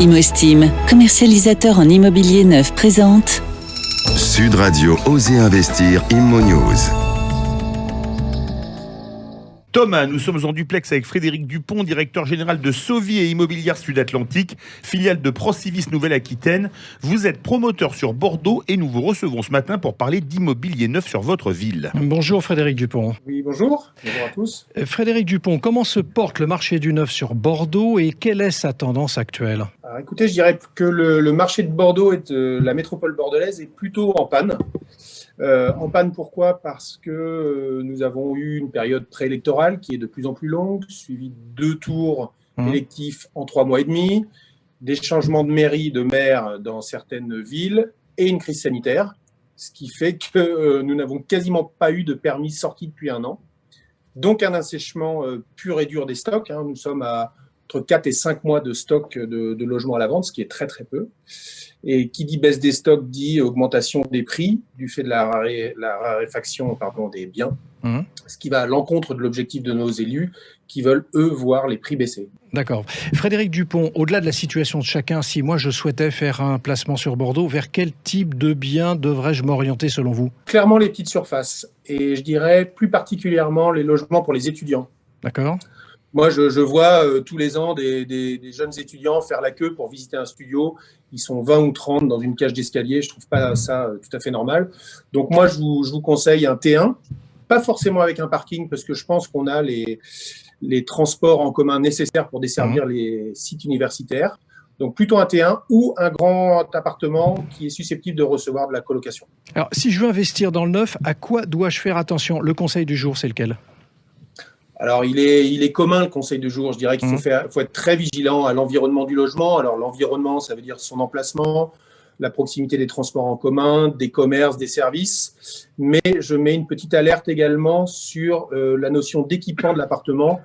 ImoEstime, commercialisateur en immobilier neuf, présente Sud Radio Osez Investir Immo News. Thomas, nous sommes en duplex avec Frédéric Dupont, directeur général de Sauvi et Immobilière Sud-Atlantique, filiale de Procivis Nouvelle-Aquitaine. Vous êtes promoteur sur Bordeaux et nous vous recevons ce matin pour parler d'immobilier neuf sur votre ville. Bonjour Frédéric Dupont. Oui, bonjour. Bonjour à tous. Frédéric Dupont, comment se porte le marché du neuf sur Bordeaux et quelle est sa tendance actuelle ? Alors, écoutez, je dirais que le marché de Bordeaux et de la métropole bordelaise est plutôt en panne. En panne, pourquoi ? Parce que nous avons eu une période préélectorale qui est de plus en plus longue, suivie de 2 tours électifs en 3 mois et demi, des changements de mairie, de maire dans certaines villes et une crise sanitaire, ce qui fait que nous n'avons quasiment pas eu de permis sortis depuis 1 an. Donc un assèchement pur et dur des stocks. Nous sommes à entre 4 et 5 mois de stock de logements à la vente, ce qui est très très peu. Et qui dit baisse des stocks dit augmentation des prix du fait de la raréfaction des biens, ce qui va à l'encontre de l'objectif de nos élus qui veulent, eux, voir les prix baisser. D'accord. Frédéric Dupont, au-delà de la situation de chacun, si moi je souhaitais faire un placement sur Bordeaux, vers quel type de biens devrais-je m'orienter selon vous ? Clairement les petites surfaces et je dirais plus particulièrement les logements pour les étudiants. D'accord. Moi, je vois tous les ans des jeunes étudiants faire la queue pour visiter un studio. Ils sont 20 ou 30 dans une cage d'escalier. Je trouve pas ça tout à fait normal. Donc moi, je vous conseille un T1, pas forcément avec un parking, parce que je pense qu'on a les transports en commun nécessaires pour desservir les sites universitaires. Donc plutôt un T1 ou un grand appartement qui est susceptible de recevoir de la colocation. Alors, si je veux investir dans le neuf, à quoi dois-je faire attention ? Le conseil du jour, c'est lequel ? Alors, il est commun, le conseil de jour. Je dirais qu'il faut être très vigilant à l'environnement du logement. Alors, l'environnement, ça veut dire son emplacement, la proximité des transports en commun, des commerces, des services. Mais je mets une petite alerte également sur la notion d'équipement de l'appartement.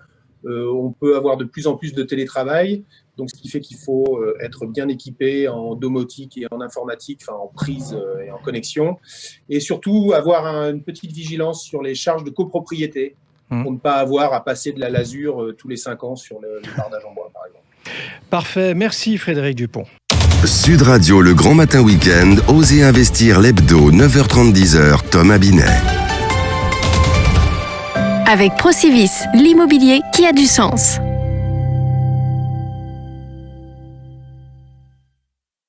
On peut avoir de plus en plus de télétravail. Donc, ce qui fait qu'il faut être bien équipé en domotique et en informatique, enfin en prise et en connexion. Et surtout, avoir une petite vigilance sur les charges de copropriété. Pour ne pas avoir à passer de la lasure tous les 5 ans sur le bardage en bois, par exemple. Parfait, merci Frédéric Dupont. Sud Radio, le grand matin week-end, Osez Investir l'hebdo, 9h30-10h, Thomas Binet. Avec Procivis, l'immobilier qui a du sens.